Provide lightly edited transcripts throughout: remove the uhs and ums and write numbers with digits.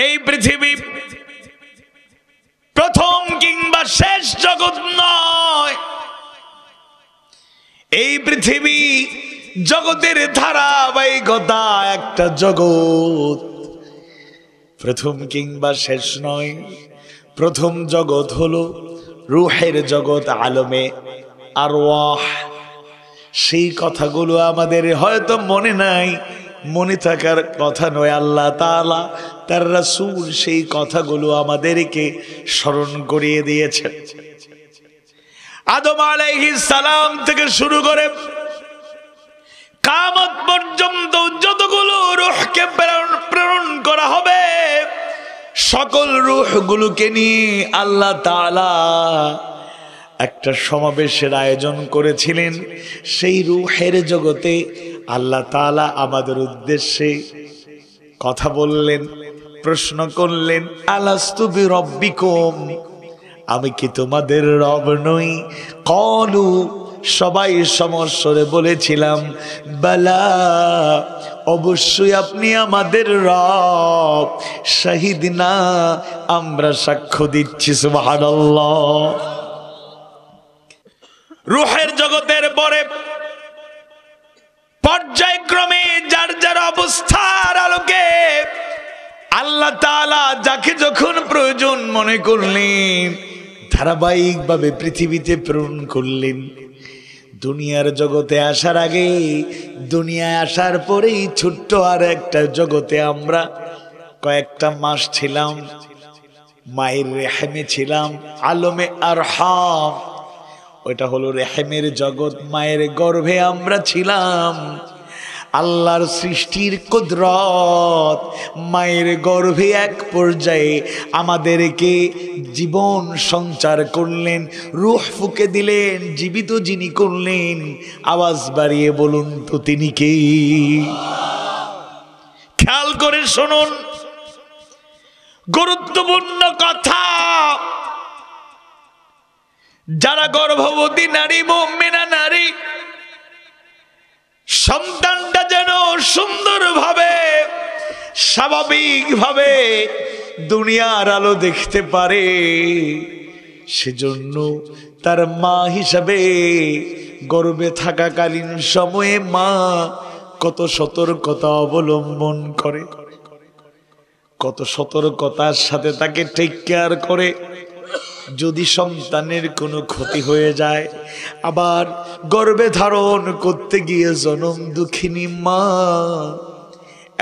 এই পৃথিবী প্রথম কিংবা শেষ জগৎ নয়। এই পৃথিবী জগতের ধারাবাহিকতা একটা জগৎ, প্রথম কিংবা শেষ নয়। প্রথম জগৎ হলো রূহের জগৎ, আলমে আরওয়াহ। সেই কথাগুলো আমাদের হয়তো মনে নাই, মনে থাকার কথা নয়। আল্লাহ তাআলা তার রাসূল সেই কথাগুলো আমাদেরকে স্মরণ করিয়ে দিয়েছেন। আদম আলাইহিস সালাম থেকে শুরু করে কিয়ামত পর্যন্ত যতগুলো রূহকে প্রেরণ করা হবে, সকল রূহগুলোকে নিয়ে আল্লাহ তাআলা একটা সমাবেশের আয়োজন করেছিলেন। সেই রূহের জগতে আল্লাহ তাআলা আমাদের উদ্দেশ্যে কথা বললেন, প্রশ্ন করলেন, আলাস্তু বিরব্বিকুম, আমি কি তোমাদের রব নই? ক্বালু, সবাই সমস্বরে বলেছিলাম, বালা, অবশ্যই আপনি আমাদের রব। শাহিদনা, আমরা সাক্ষ্য দিচ্ছি। সুবহানাল্লাহ। রূহের জগতের পরে পর্যায়ক্রমে যার যার অবস্থার আলোকে আল্লাহ তাআলা যাকে যখন প্রয়োজন মনে করলেন ধারাবাহিকভাবে পৃথিবীতে প্রেরণ করলেন। দুনিয়ার জগতে আসার আগে, দুনিয়ায় আসার পরেই ছোট্ট আর একটা জগতে আমরা কয়েকটা মাস ছিলাম, মায়ের রেহেমে ছিলাম, আলমে আরহাম। ওইটা হলো রেহেমের জগৎ, মায়ের গর্ভে আমরা ছিলাম। আল্লাহর সৃষ্টির কুদরত, মায়ের গর্ভে এক পর্যায়ে আমাদেরকে জীবন সঞ্চার করলেন, রূহ ফুঁকে দিলেন, জীবিত যিনি করলেন। আওয়াজ বাড়িয়ে বলুন তো তিনি কে? খেয়াল করে শুনুন, গুরুত্বপূর্ণ কথা। যারা গর্ভবতী নারী, মুমিনা নারী, সন্তানটা যেন সুন্দরভাবে স্বাভাবিকভাবে দুনিয়ার আলো দেখতে পারে, সেজন্য তার মা হিসাবে গর্ভে থাকাকালীন সময়ে মা কত সতর্কতা অবলম্বন করে, কত সতর্কতার সাথে তাকে টেক কেয়ার করে। যদি সন্তানের কোনো ক্ষতি হয়ে যায়, আবার গর্ভে ধারণ করতে গিয়ে জনম দুঃখিনী মা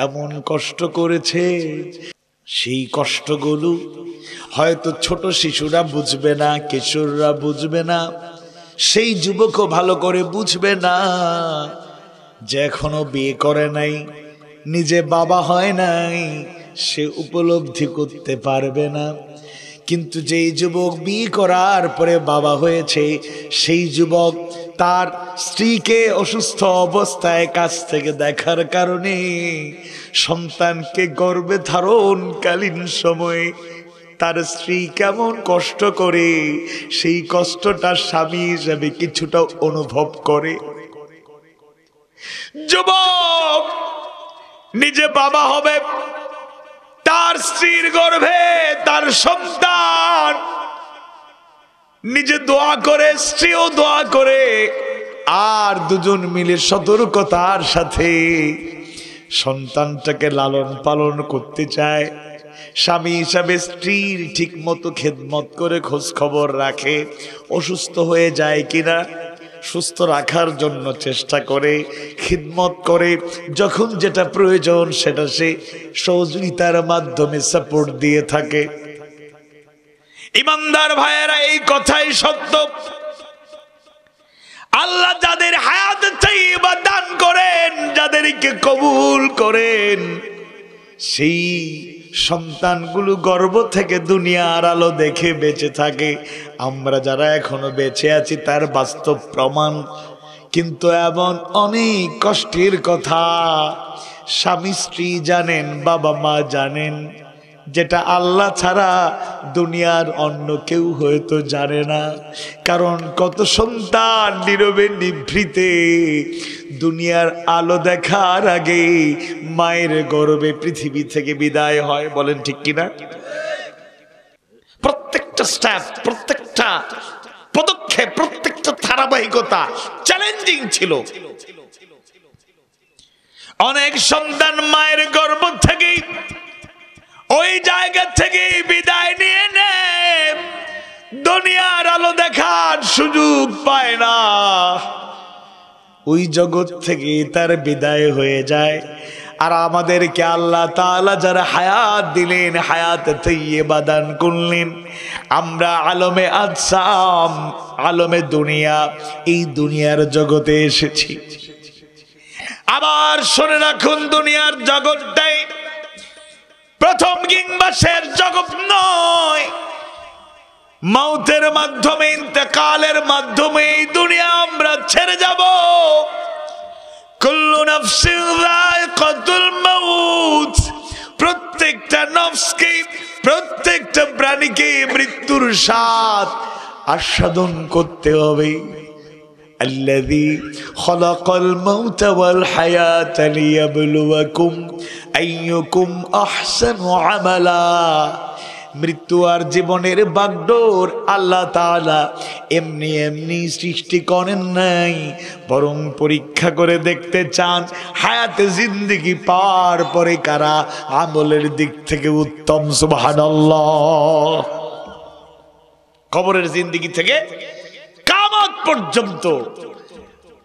এমন কষ্ট করেছে, সেই কষ্টগুলো হয়তো ছোট শিশুরা বুঝবে না, কিশোররা বুঝবে না, সেই যুবকও ভালো করে বুঝবে না, যে এখনো বিয়ে করে নাই, নিজে বাবা হয় নাই, সে উপলব্ধি করতে পারবে না। কিন্তু যেই যুবক বিয়ে করার পরে বাবা হয়েছে, সেই যুবক তার স্ত্রীকে অসুস্থ অবস্থায় কাছ থেকে দেখার কারণে সন্তানকে গর্ভে ধারণকালীন সময়ে তার স্ত্রী কেমন কষ্ট করে, সেই কষ্টটা স্বামী হিসেবে কিছুটা অনুভব করে। যুবক নিজে বাবা হবে, তার স্ত্রীর গর্ভে তার সন্তান, নিজে দোয়া করে, স্ত্রীও দোয়া করে, আর দুজন মিলে সতর্কতার সাথে সন্তানটাকে লালন পালন করতে চায়। স্বামী হিসাবে স্ত্রীর ঠিক মতো খেদমত করে খোঁজ খবর রাখে, অসুস্থ হয়ে যায় কিনা সুস্থ রাখার জন্য চেষ্টা করে, খিদমত করে, যখন যেটা প্রয়োজন সেটা সে সহযোগিতার মাধ্যমে সাপোর্ট দিয়ে থাকে। ইমানদার ভাইয়েরা, এই কথাই সত্য। আল্লাহ যাদের হায়াত তাইয়্যিবা দান করেন, যাদেরকে কবুল করেন, সেই সন্তানগুলো গর্ভ থেকে দুনিয়ার আলো দেখে বেঁচে থাকে। আমরা যারা এখনো বেঁচে আছি তার বাস্তব প্রমাণ। কিন্তু এমন অনেক কষ্টের কথা স্বামী স্ত্রী জানেন, বাবা মা জানেন, যেটা আল্লাহ ছাড়া দুনিয়ার অন্য কেউ হয়তো জানে না। কারণ কত সন্তান নীরবে নিভৃতে দুনিয়ার আলো দেখার আগে মায়ের গর্ভে পৃথিবী থেকে বিদায় হয়, বলেন ঠিক কিনা? প্রত্যেকটা স্টেপ, প্রত্যেকটা পদক্ষেপ, প্রত্যেকটা ধারাবাহিকতা চ্যালেঞ্জিং ছিল। অনেক সন্তান মায়ের গর্ভ থেকে ওই জায়গা থেকে বিদায় নিয়ে নেয়, দুনিয়ার আলো দেখার সুযোগ পায় না, ওই জগৎ থেকে তার বিদায় হয়ে যায়। আর আমাদেরকে আল্লাহ তাআলা যারা হায়াত দিলেন, হায়াত তাইয়্যিবা দান করলেন, আমরা আলমে আজসাম, আলমে দুনিয়া, এই দুনিয়ার জগতে এসেছি। আবার শুনে রাখুন, দুনিয়ার জগৎটাই প্রথম কিংবা শেষ জগৎ নয়। মৌতের মাধ্যমে, ইন্তেকালের মাধ্যমে এই দুনিয়া আমরা ছেড়ে যাব। কুল্লু নাফসিন যায়িকাতুল মাউত, প্রত্যেকটা নফসকে, প্রত্যেকটা প্রাণীকে মৃত্যুর স্বাদ আস্বাদন করতে হবে। الذي خلق الموت والحياة ليبلوكم أيكم أحسن عملا। মৃত্যু আর জীবনের বাগডোর আল্লাহ তাআলা এমনি এমনি সৃষ্টি করেন নাই, বরং পরীক্ষা করে দেখতে চান হায়াতে জিন্দেগি পার পরে কারা আমলের দিক থেকে উত্তম। সুবহানাল্লাহ। কবরের জিন্দেগি থেকে কিয়ামত পর্যন্ত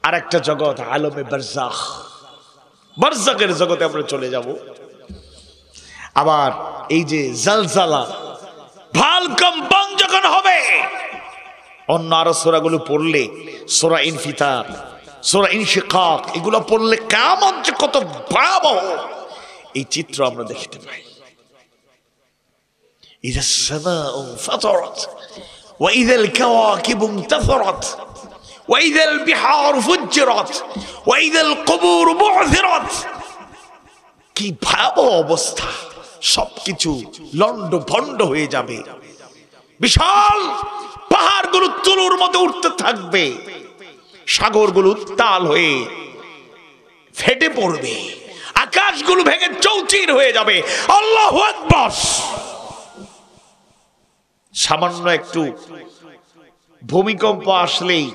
আরেকটা জগৎ, আলমে বারজাখ, বারজাখের জগতে আমরা চলে যাব। আবার এই যে জালজালা, ভূমিকম্পন যখন হবে, অন্য আরো সূরাগুলো পড়লে, সূরা ইনফিতার, সূরা ইনশিকাক, এগুলো পড়লে কিয়ামত যে কত ভয়াবহ এই চিত্র আমরা দেখতে পাই। ইযা সামাউ ফাতারাত ওয়া ইযাল কাওয়াকিবু ইনতাসারাত ওয়া ইযাল বিহার ফুজ্জিরাত ওয়া ইযাল কুবুর বু'থিরাত। কি ভয়াবহ অবস্থা! সবকিছু লন্ড ভন্ড হয়ে যাবে, বিশাল পাহাড়গুলো তুলোর মতো উঠতে থাকবে, সাগরগুলো উত্তাল হয়ে ফেটে পড়বে, আকাশগুলো ভেঙে চৌচির হয়ে যাবে। আল্লাহু আকবার। সামান্য একটু ভূমিকম্প আসলেই,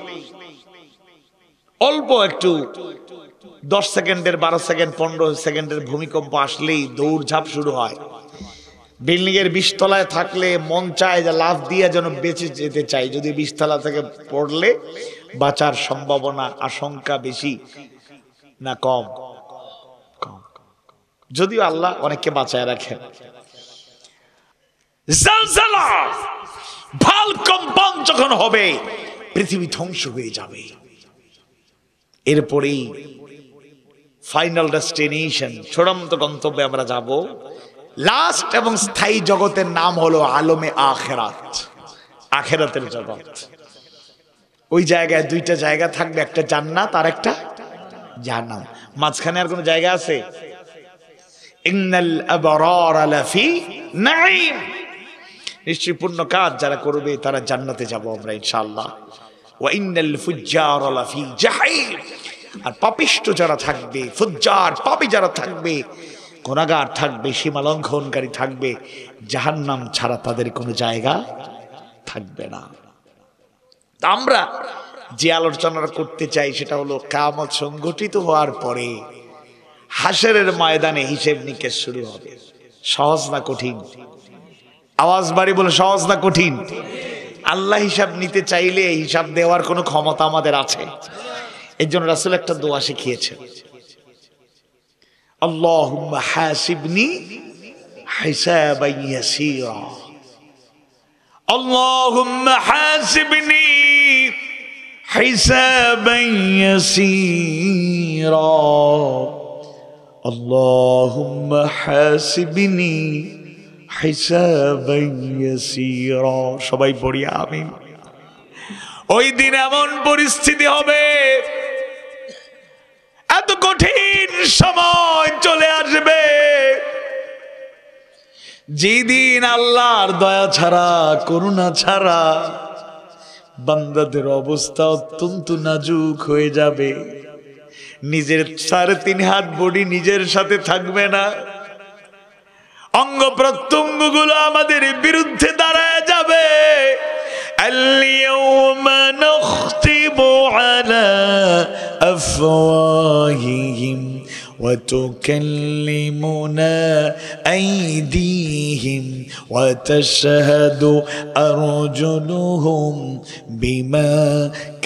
অল্প একটু 10 সেকেন্ডের, 12 সেকেন্ড, 15 সেকেন্ডের ভূমিকম্প আসলেই দৌড়ঝাঁপ শুরু হয়। বিল্ডিং এর 20 তলায় থাকলে মন চায় যে লাফ দিয়ে যেন বেঁচে যেতে চাই, যদি 20 তলা থেকে পড়লে বাঁচার সম্ভাবনা, আশঙ্কা বেশি না কম? কম। যদিও আল্লাহ অনেককে বাঁচায় রাখেন। জালজালা, ভূমিকম্পন যখন হবে, পৃথিবী ধ্বংস হয়ে যাবে। এরপরেই ফাইনাল ডেস্টিনেশন, চূড়ান্ত গন্তব্যে আমরা যাব। লাস্ট এবং স্থায়ী জগতের নাম হলো আলমে আখিরাত, আখিরাতের জগৎ। ওই জায়গায় দুইটা জায়গা থাকবে, একটা জান্নাত আর একটা জাহান্নাম। মাঝখানে আর কোন জায়গা আছে? ইন্নাল আবরার লাফি নাঈম, নিশ্চয়ই পূর্ণ কাজ যারা করবে তারা জান্নাতে যাব আমরা ইনশাআল্লাহ। ওয়া ইন্নাল ফুজ্জার লাফি জাহিম, আর পাপিষ্ট যারা থাকবে, ফুজ্জার পাপী যারা থাকবে, গুনাহগার থাকবে, সীমা লঙ্ঘনকারী থাকবে, জাহান্নাম ছাড়া তাদের কোনো জায়গা থাকবে না। আমরা যে আলোচনা করতে চাই সেটা হলো কিয়ামত সংঘটিত হওয়ার পরে হাসরের ময়দানে হিসেব নিকেশ শুরু হবে। সহজ না কঠিন? আওয়াজ বাড়ি বলে, সহজ না কঠিন? আল্লাহ হিসাব নিতে চাইলে হিসাব দেওয়ার কোনো ক্ষমতা আমাদের আছে। এর জন্য রাসূল একটা দোয়া শিখিয়েছেন, আল্লাহুম্মা হাসিবনি হিসাবান ইয়াসীরা, আল্লাহুম্মা হাসিবনি হিসাবান ইয়াসীরা, আল্লাহুম্মা হাসিবনি হিসাবান ইয়াসীরা। সবাই পড়ি আমিন। ওই দিন এমন পরিস্থিতি হবে, এত কঠিন সময় চলে আসবে, যেদিন আল্লাহর দয়া ছাড়া করুণা ছাড়া বান্দাদের অবস্থা অত্যন্ত নাজুক হয়ে যাবে, নিজের 3.5 হাত বডি নিজের সাথে থাকবে না, অঙ্গ প্রত্যঙ্গ গুলো আমাদের বিরুদ্ধে দাঁড়ায় যাবে। আল-ইয়াওমা নাখতিমু আলা আফওয়াহিহিম ওয়া তুকাল্লিমুনা আইদিহিম ওয়া তাশহাদু আরজুলুহুম বিমা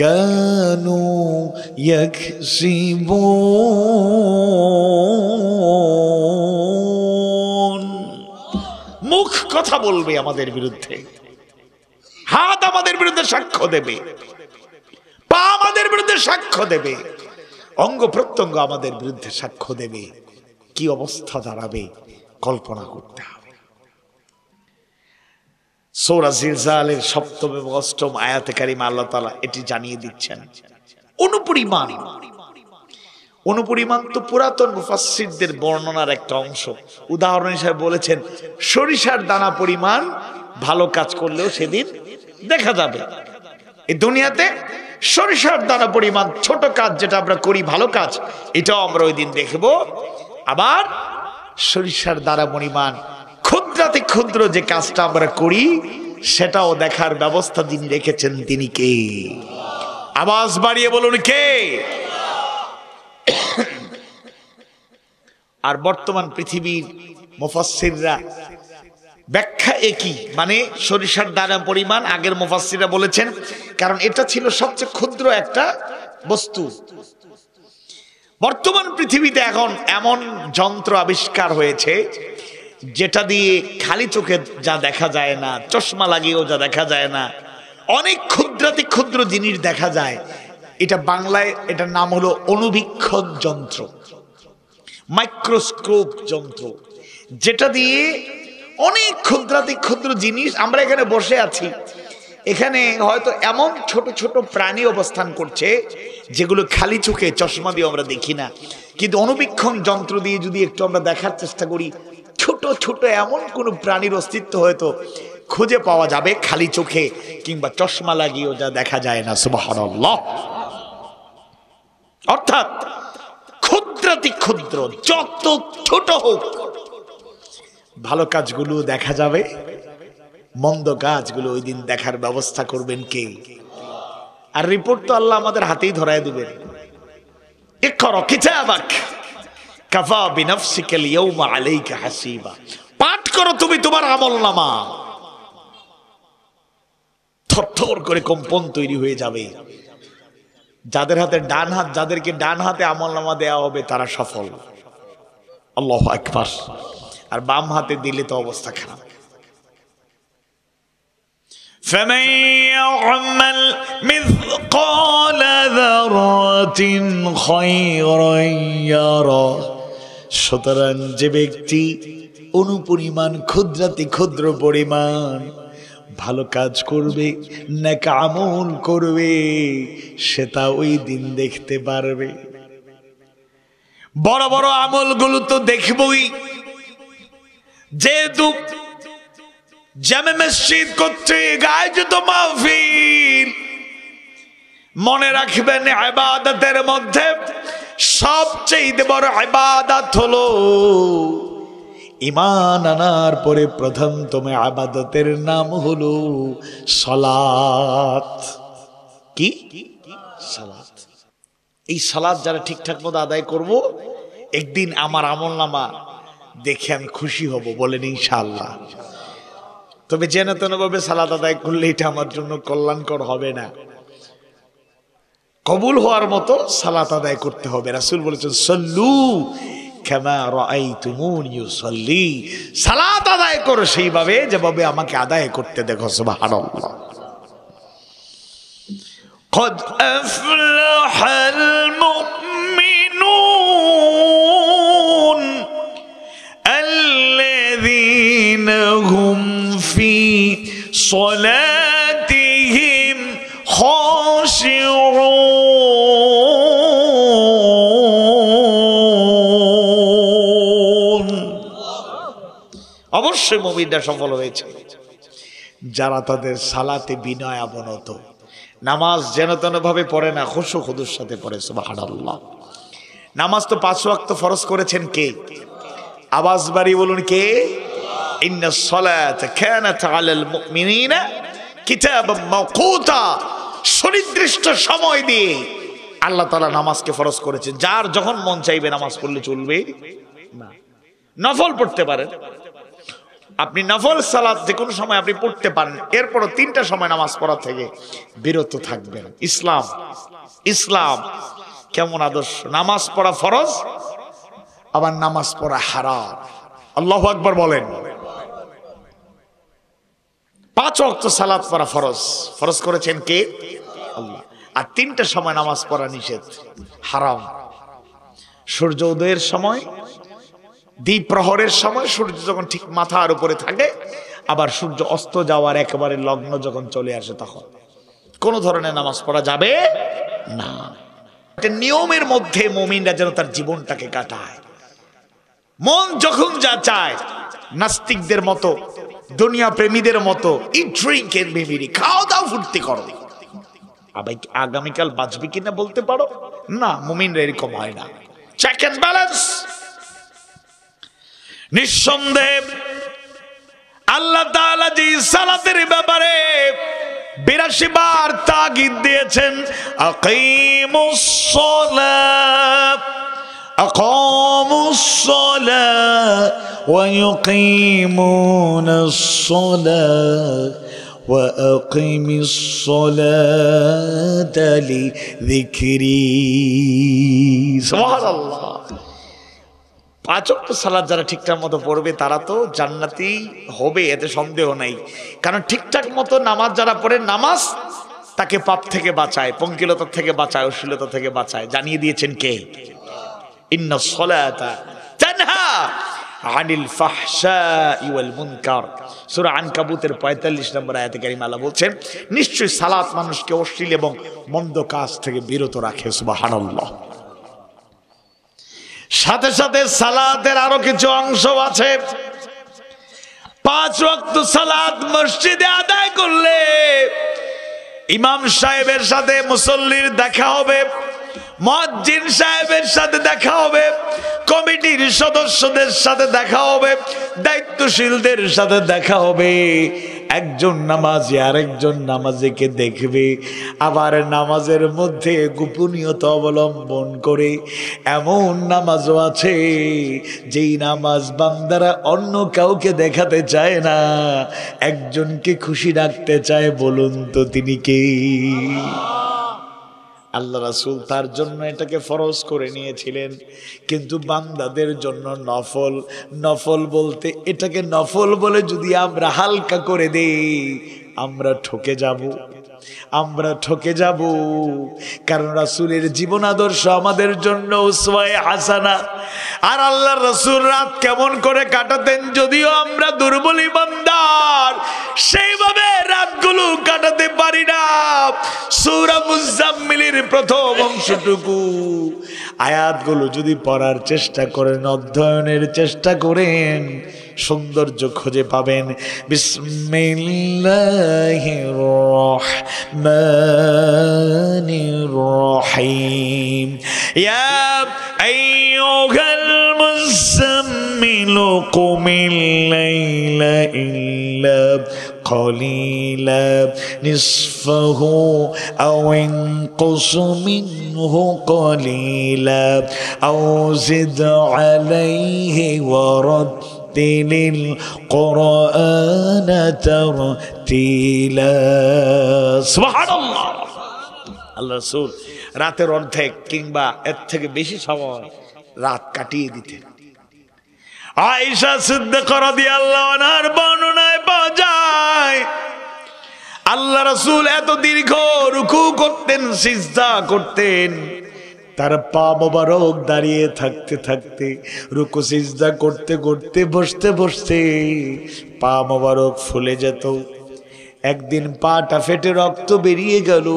কানু ইয়াকসিবুন। মুখ কথা বলবে আমাদের বিরুদ্ধে, হাত আমাদের বিরুদ্ধে সাক্ষ্য দেবে, পা আমাদের বিরুদ্ধে সাক্ষ্য দেবে, অঙ্গ প্রত্যঙ্গ আমাদের বিরুদ্ধে সাক্ষ্য দেবে। কি অবস্থা দাঁড়াবে কল্পনা করতে হবে। সূরা জিলজালের 7ম এবং 8ম আয়াতে কারিমা আল্লাহ তাআলা এটি জানিয়ে দিচ্ছেন। অনুপরিমাণ তো পুরাতন মুফাসসিরদের বর্ণনার একটা অংশ। উদাহরণ হিসেবে বলেছেন সরিষার দানা পরিমাণ ভালো কাজ করলেও সেদিন দেখা যাবে। এই দুনিয়াতে সরিষার দানা পরিমাণ ছোট কাজ যেটা আমরা করি ভালো কাজ, এটাও আমরা ওই দিন দেখব। আবার সরিষার দানা পরিমাণ ক্ষুদ্রাতি ক্ষুদ্র যে কাজটা আমরা করি সেটাও দেখার ব্যবস্থা যিনি রেখেছেন তিনি কে? আওয়াজ বাড়িয়ে বলুন কে? আর বর্তমান পৃথিবীর মুফাসসিররা ব্যাখ্যা একই, মানে সরিষার দানা পরিমাণ আগের মুফাসসিররা বলেছেন কারণ এটা ছিল সবচেয়ে ক্ষুদ্র একটা বস্তু। বর্তমান পৃথিবীতে এখন এমন যন্ত্র আবিষ্কার হয়েছে যেটা দিয়ে খালি চোখে যা দেখা যায় না, চশমা লাগিয়েও যা দেখা যায় না, অনেক ক্ষুদ্রাতি ক্ষুদ্র জিনিস দেখা যায়। এটা বাংলায় এটার নাম হলো অনুবীক্ষণ যন্ত্র, মাইক্রোস্কোপ যন্ত্র, যেটা দিয়ে অনেক ক্ষুদ্রাতি ক্ষুদ্র জিনিস, আমরা এখানে বসে আছি, এখানে হয়তো এমন ছোট ছোট প্রাণী অবস্থান করছে যেগুলো খালি চোখে চশমা দিয়ে আমরা দেখি না, কিন্তু অনুবীক্ষণ যন্ত্র দিয়ে যদি একটু আমরা দেখার চেষ্টা করি, ছোট ছোট এমন কোন প্রাণীর অস্তিত্ব হয়তো খুঁজে পাওয়া যাবে খালি চোখে কিংবা চশমা লাগিয়েও যা দেখা যায় না। সুবহানাল্লাহ। অর্থাৎ ক্ষুদ্রাতি ক্ষুদ্র যত ছোট হোক ভালো কাজগুলো দেখা যাবে, মন্দ কাজগুলো ওই দিন দেখার ব্যবস্থা করবেন কে? আর রিপোর্ট তো আল্লাহ আমাদের হাতেই ধরায় দিবেন। ইকরা কিতাবাক কাফা বিনাফসিকাল ইয়াওমা আলাইকা হাসিবা। পাঠ করো তুমি তোমার আমলনামা। থরথর করে কম্পন তৈরি হয়ে যাবে। যাদের হাতে ডান হাত, যাদেরকে ডান হাতে আমলনামা দেওয়া হবে তারা সফল, আল্লাহু আকবার। আর বাম হাতে দিলে তো অবস্থা খারাপ। فمن يعمل مثقال ذرة خيرا يره। সুতরাং যে ব্যক্তি অনুপরিমাণ ক্ষুদ্রাতি ক্ষুদ্র পরিমাণ ভালো কাজ করবে, নেক আমল করবে, সেটা ওই দিন দেখতে পারবে। বড় বড় আমলগুলো তো দেখবই, যেহেতু জামে মসজিদ কর্তৃক আয়োজিত মাহফিল, মনে রাখবেন ইবাদতের মধ্যে সবচেয়ে বড় ইবাদত হলো ঈমান আনার পরে প্রথমতম ইবাদতের নাম হলো সালাত। কি? সালাত। এই সালাত যারা ঠিকঠাক মতো আদায় করব, একদিন আমার আমলনামা দেখে আমি খুশি হব, বলেন ইনশাআল্লাহ। তবে যেন তেন ভাবে সালাত আদায় করলে এটা আমার জন্য কল্যাণকর হবে না। কবুল হওয়ার মতো সালাত আদায় করতে হবে। রাসূল বলেছেন সল্লু কামা রাআইতুমুনি ইউসাল্লি। সালাত আদায় করো সেইভাবে যেভাবে আমাকে আদায় করতে দেখো। সুবহানাল্লাহ। قد أفلح المؤمنون الذين هم في صلاتهم خاشعون। অবশ্য অবশ্যই মুমিনরা সফল হয়েছে যারা তাদের সালাতে বিনয় অবনত, নামাজ যেন তেন ভাবে পড়ে না, খুশু খুদুর সাথে পড়ে। সুবহানাল্লাহ। নামাজ তো 5 ওয়াক্ত ফরজ করেছেন কে? আওয়াজ বাড়ি বলুন কে? ইন্নাস সালাতা কানাত আলাল মুমিনিনা কিতাবাম মাওকুতা। সুনির্দিষ্ট সময় দিয়ে আল্লাহ তাআলা নামাজকে ফরজ করেছেন। যার যখন মন চাইবে নামাজ পড়লে চলবে না। নফল পড়তে পারেন আপনি, নফল সালাত যে কোনো সময় আপনি পড়তে পারেন, এরপরও 3টা সময় নামাজ পড়া থেকে বিরত থাকবেন। ইসলাম কেমন আদর্শ! নামাজ পড়া ফরজ, আবার নামাজ পড়া হারাম। আল্লাহু আকবার বলেন। 5 ওয়াক্ত সালাত পড়া ফরজ করেছেন কে? আল্লাহ। আর 3টা সময় নামাজ পড়া নিষেধ, হারাম। সূর্য উদয়ের সময়, দ্বীপ প্রহরের সময়, সূর্য যখন ঠিক মাথার উপরে থাকে, আবার সূর্য অস্ত যাওয়ার একেবারে লগ্ন যখন চলে আসে, তখন কোন ধরনের নামাজ পড়া যাবে না। একটা নিয়মের মধ্যে মুমিনরা যেন তার জীবনটাকে কাটায়। মন যখন যা চায়, নাস্তিকদের মতো, দুনিয়া প্রেমীদের মতো, ইট ড্রিঙ্ক এন্ড বি মেরি, খাও দাও ফুর্তি করো, আগামীকাল বাঁচবি কিনা বলতে পারো না। মুমিনরা এরকম হয় না। Check and balance. নিঃসন্দেহে আল্লাহ তাআলা যে সালাতের ব্যাপারে 82 বার তাগিদ দিয়েছেন, আকিমুস সালাত, আকামুস সালাত ওয়া ইউকিমুনাস সালাত ওয়া আকিমিস সালাতা লিযিকরি। সুবহানাল্লাহ। 5 ওয়াক্ত সালাত যারা ঠিকঠাক মতো পড়বে তারা তো জান্নাতি হবে, এতে সন্দেহ নাই। কারণ ঠিকঠাক মতো নামাজ যারা পড়ে, নামাজ তাকে পাপ থেকে বাঁচায়, পঙ্কিলতা থেকে বাঁচায়, অশ্লীলতা থেকে বাঁচায়। জানিয়ে দিয়েছেন কে? ইন্নাস সালাতা তানহা আনিল ফাহশাই ওয়াল মুনকার। সূরা আনকাবুতের 45 নম্বর আয়াতে কারিমা আল্লাহ বলছেন, নিশ্চয়ই সালাত মানুষকে অশ্লীল এবং মন্দ কাজ থেকে বিরত রাখে। সুবহানাল্লাহ। সাথে সাথে সালাতের আরো কিছু অংশ আছে। 5 ওয়াক্ত সালাত মসজিদে আদায় করলে ইমাম সাহেবের সাথে মুসল্লির দেখা হবে, মুয়াজ্জিন সাহেবের সাথে দেখা হবে, কমিটির সদস্যদের সাথে দেখা হবে, দায়িত্বশীলদের সাথে দেখা হবে। একজন নামাজি আরেকজন নামাজিকে দেখবে, আবার নামাজের মধ্যে গোপনীয়তা অবলম্বন করে। এমন নামাজও আছে যেই নামাজ বান্দারা অন্য কাউকে দেখাতে চায় না, একজনকে খুশি রাখতে চায়। বলুন তো তিনি কে? আল্লাহ রাসূল তার জন্য এটাকে ফরজ করে নিয়েছিলেন, কিন্তু বান্দাদের জন্য নফল। নফল বলতে এটাকে নফল বলে যদি আমরা হালকা করে দেই, আমরা ঠকে যাব। কারণ রাসূলের জীবন আদর্শ আমাদের জন্য উসওয়ায়ে হাসানা। আর আল্লাহর রাসূল রাত কেমন করে কাটাতেন, যদিও আমরা দুর্বল ইমানদার, সেইভাবে রাতগুলো কাটাতে পারি না। সূরা মুজাম্মিলের প্রথম অংশটুকু আয়াতগুলো যদি পড়ার চেষ্টা করেন, অধ্যয়নের চেষ্টা করেন, সৌন্দর্য খুঁজে পাবেন। বিসমিল্লাহির রহমানির রহিম। ইয়া আইয়ুহাল মুযাম্মিলু কুমিল লাইলা ইল্লা قليلا نصفه أو انقص منه قليلا أو زد عليه ورتل القرآن ترتيلا سبحان الله আল্লাহ রাসূল রাতের অর্ধেক কিংবা এর থেকে বেশি সময় রাত কাটিয়ে দিতেন। আয়েশা সিদ্দিকা রাদিয়াল্লাহু আনহার বর্ণনায় পাওয়া যায়, আল্লাহ রাসূল এত দীর্ঘ রুকু করতেন, সিজদা করতেন, তার পা মোবারক দাঁড়িয়ে থাকতে থাকতে, রুকু সিজদা করতে করতে, বসতে বসতে পা মোবারক ফুলে যেত। একদিন পাটা ফেটে রক্ত বেরিয়ে গেল।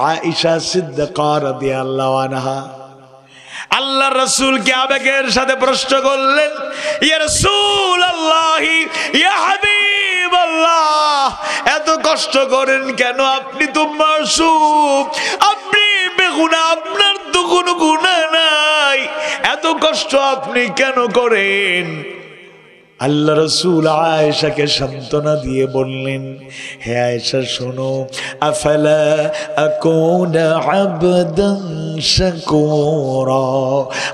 আয়েশা সিদ্দিকা রাদিয়াল্লাহু আনহা আল্লাহ রাসূলকে আবেগের সাথে প্রশ্ন করলেন, ইয়া রাসূলুল্লাহ, ইয়া হাবিবাল্লাহ, এত কষ্ট করেন কেন? আপনি তো মাসুম, আপনি বেগুনাহ, আপনার তো কোনো গুনাহ নাই, এত কষ্ট আপনি কেন করেন? আল্লাহ রাসূল আয়েশাকে সান্ত্বনা দিয়ে বললেন, হে আয়েশা শোনো, আফালা আকুনা আবদান শাকুরা,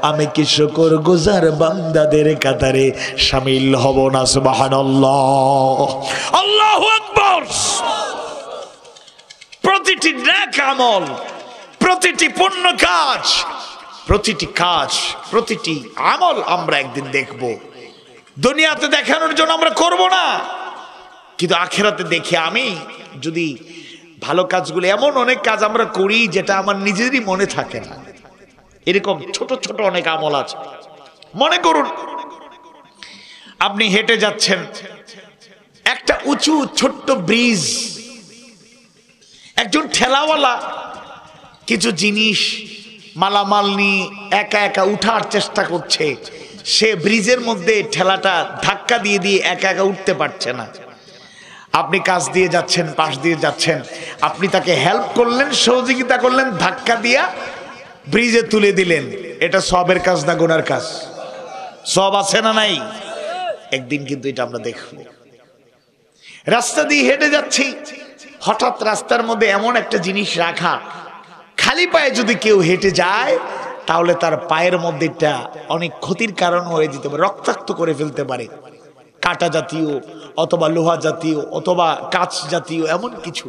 আমি কি শুকরগুজার বান্দাদের কাতারে শামিল হব না? সুবহানাল্লাহ, আল্লাহু আকবার। প্রতিটি নেক আমল, প্রতিটি পুণ্য কাজ, প্রতিটি আমল আমরা একদিন দেখব। দুনিয়াতে দেখানোর জন্য আমরা করব না, কিন্তু আখিরাতে দেখে আমি যদি ভালো কাজগুলো, এমন অনেক কাজ আমরা করি যেটা আমার নিজেরই মনে থাকে না, এরকম ছোট ছোট অনেক আমল আছে। মনে করুন আপনি হেঁটে যাচ্ছেন, একটা উঁচু ছোট্ট ব্রিজ, একজন ঠেলাওয়ালা কিছু জিনিস মালামাল নিয়ে একা একা উঠার চেষ্টা করছে, সে ব্রিজের মধ্যে ঠেলাটা ধাক্কা দিয়ে দিয়ে একা একা উঠতে পারছে না। আপনি কাছ দিয়ে যাচ্ছেন, পাশ দিয়ে যাচ্ছেন, আপনি তাকে হেল্প করলেন, সহযোগিতা করলেন, ধাক্কা দিয়া ব্রিজে তুলে দিলেন। এটা সওয়াবের কাজ না গুনার কাজ? সওয়াব আছে না নাই? একদিন কিন্তু এটা আমরা দেখব। রাস্তা দিয়ে হেঁটে যাচ্ছি, হঠাৎ রাস্তার মধ্যে এমন একটা জিনিস রাখা, খালি পায়ে যদি কেউ হেঁটে যায় তাহলে তার পায়ের মধ্যে এটা অনেক ক্ষতির কারণ হয়ে যেতে পারে, রক্তাক্ত করে ফেলতে পারে। কাঁটা জাতীয় অথবা লোহা জাতীয় অথবা কাঁচ জাতীয় এমন কিছু।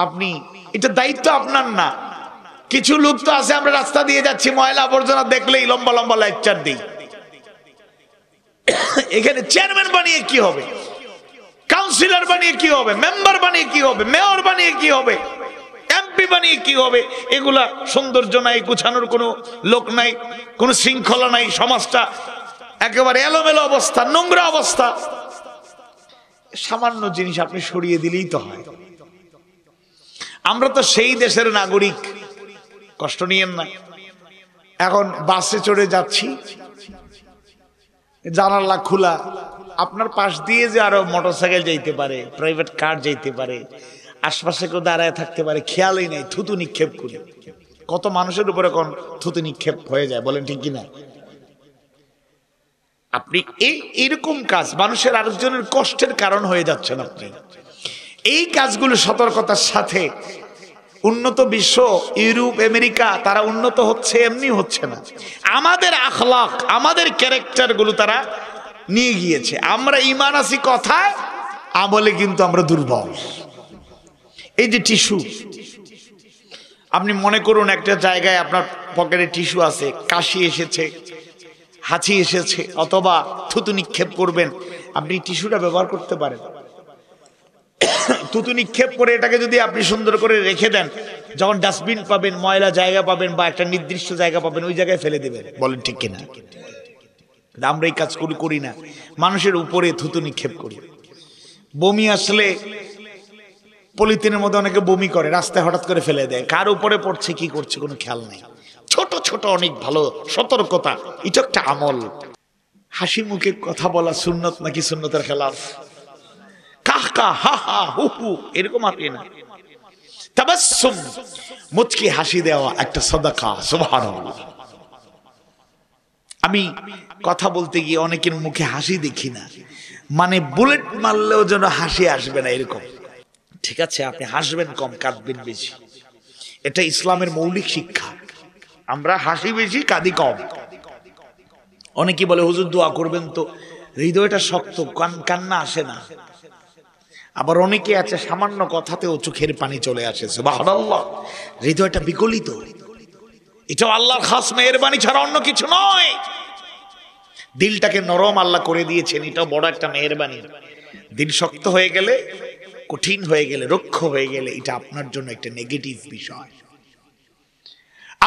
আপনি এটা দায়িত্ব আপনার না। কিছু লোক তো আছে, আমরা রাস্তা দিয়ে যাচ্ছি, ময়লা আবর্জনা দেখলেই লম্বা লম্বা লেকচার দিই। এখানে চেয়ারম্যান বানিয়ে কি হবে, কাউন্সিলর বানিয়ে কি হবে, মেম্বার বানিয়ে কি হবে, মেয়র বানিয়ে কি হবে, এমপি বানিয়ে কি হবে? এগুলা সৌন্দর্য নাই, গুছানোর কোনো লোক নাই, কোনো শৃঙ্খলা নাই, সমাজটা একেবারে এলোমেলো অবস্থা, নোংরা অবস্থা। সামান্য জিনিস আপনি সরিয়ে দিলেই তো হয়। আমরা তো সেই দেশের নাগরিক, কষ্ট নিয়েন না। এখন বাসে চড়ে যাচ্ছি, জানালা খোলা, আপনার পাশ দিয়ে যে আরো মোটরসাইকেল যাইতে পারে, প্রাইভেট কার যাইতে পারে, আশপাশে কেউ দাঁড়ায় থাকতে পারে, খেয়ালই নেই, থুতু নিক্ষেপ করি। কত মানুষের উপরে কোন থুতু নিক্ষেপ হয়ে যায়, বলেন ঠিক কিনা? আপনি এইরকম কাজ মানুষের আরেকজনের কষ্টের কারণ হয়ে যাচ্ছেন আপনি। এই কাজগুলো সতর্কতার সাথে উন্নত বিশ্ব, ইউরোপ, আমেরিকা, তারা উন্নত হচ্ছে, এমনি হচ্ছে না। আমাদের আখলাক, আমাদের ক্যারেক্টার গুলো তারা নিয়ে গিয়েছে। আমরা ঈমান আছি কথায়, আমলে কিন্তু আমরা দুর্বল। এই যে টিস্যু, আপনি মনে করুন একটা জায়গায় আপনার পকেটে টিস্যু আছে, কাশি এসেছে, হাঁচি এসেছে, অথবা থুতু নিক্ষেপ করবেন, আপনি টিস্যুটা ব্যবহার করতে পারেন। থুতু নিক্ষেপ করে এটাকে যদি আপনি সুন্দর করে রেখে দেন, যখন ডাস্টবিন পাবেন, ময়লা জায়গা পাবেন বা একটা নির্দিষ্ট জায়গা পাবেন, ওই জায়গায় ফেলে দেবেন। বলেন ঠিক কিনা? আমরা এই কাজ করি না, মানুষের উপরে থুতু নিক্ষেপ করি। বমি আসলে পলিথিনের মধ্যে অনেকে বমি করে, রাস্তায় হঠাৎ করে ফেলে দেয়, কার উপরে পড়ছে কি করছে কোনো খেয়াল নেই। ছোট ছোট অনেক ভালো সতর্কতা, এটা একটা আমল। হাসি মুখে কথা বলা সুন্নত নাকি সুন্নতের খেলাফ? কাহকা হা হা হু হু এরকম আপনি না। তাবাসসুম, মুচকি হাসি দেওয়া একটা সাদাকা। সুবহানাল্লাহ। আমি কথা বলতে গিয়ে অনেকের মুখে হাসি দেখি না, মানে বুলেট মারলেও যেন হাসি আসবে না এরকম। ঠিক আছে, আপনি হাসবেন কম, কাঁদবেন বেশি, এটা ইসলামের মৌলিক শিক্ষা। আমরা হাসি বেশি, কাঁদি কম। অনেকে বলে হুজুর দোয়া করবেন তো, হৃদয়টা শক্ত, কান্না আসে না। আবার অনেকে আছে সামান্য কথাতেও চোখের পানি চলে আসে। সুবহানাল্লাহ, হৃদয়টা বিকলিত। এটা আল্লাহর খাস মেহেরবানি ছাড়া অন্য কিছু নয়। দিলটাকে নরম আল্লাহ করে দিয়েছেন, এটাও বড় একটা মেহেরবানি। দিল শক্ত হয়ে গেলে, কঠিন হয়ে গেলে, রুক্ষ হয়ে গেলে, এটা আপনার জন্য একটা নেগেটিভ বিষয়।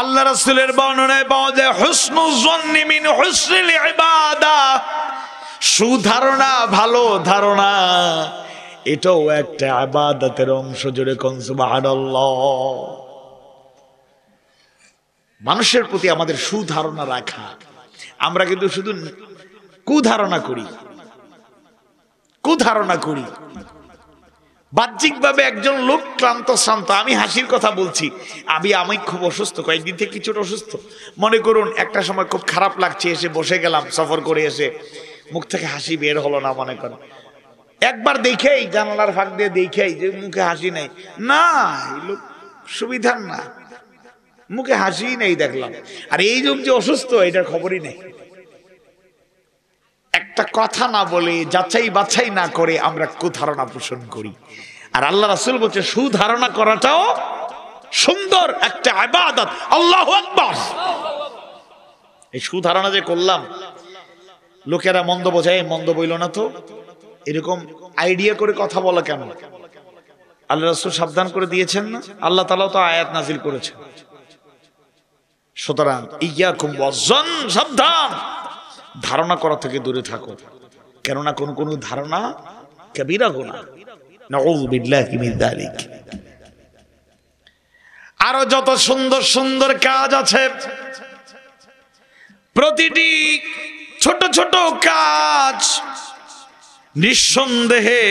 আল্লাহ রাসূলের বর্ণনায় পাওয়া যায়, হুসনুল যন্নি মিন হুসনিল ইবাদা, সুধারণা, ভালো ধারণা, এটাও একটা ইবাদতের অংশ। জোরে কোন সুবহানাল্লাহ। মানুষের প্রতি আমাদের সুধারণা রাখা। আমরা কিন্তু শুধু কুধারণা করি। বাহ্যিকভাবে একজন লোক ক্লান্ত শ্রান্ত, আমি হাসির কথা বলছি, আমি খুব অসুস্থ, কয়েকদিন থেকে কিছুটা অসুস্থ, মনে করুন একটা সময় খুব খারাপ লাগছে, এসে বসে গেলাম, সফর করে এসে মুখ থেকে হাসি বের হলো না, মনে করেন একবার দেখেই জানালার ফাঁক দিয়ে দেখেই যে মুখে হাসি নেই, না এই লোক সুবিধার না, মুখে হাসি নেই দেখলাম, আর এই লোক যে অসুস্থ এটার খবরই নেই। একটা কথা না বলে, যাচাই বাছাই না করে আমরা কুধারণা পোষণ করি। আর আল্লাহ রাসূল বলছে সুধারণা করাটাও সুন্দর একটা ইবাদত। আল্লাহু আকবার। এই সুধারণা যে করলাম, লোকেরা মন্দ বোঝায়, মন্দ বইল না তো, এরকম আইডিয়া করে কথা বলা কেন? আল্লাহ রাসূল সাবধান করে দিয়েছেন না, আল্লাহ তাআলাও তো আয়াত নাজিল করেছেন। সুতরাং ইয়াকুম ওয়াজ্জান, সাবধান, ধারণা করা থেকে দূরে থাকো, কেননা কোন ধারণা কবিরা গুনাহ। নাউযু বিল্লাহি মিন যালিক। আরো যত সুন্দর সুন্দর কাজ আছে, প্রতিটি ছোট ছোট কাজ নিঃসন্দেহে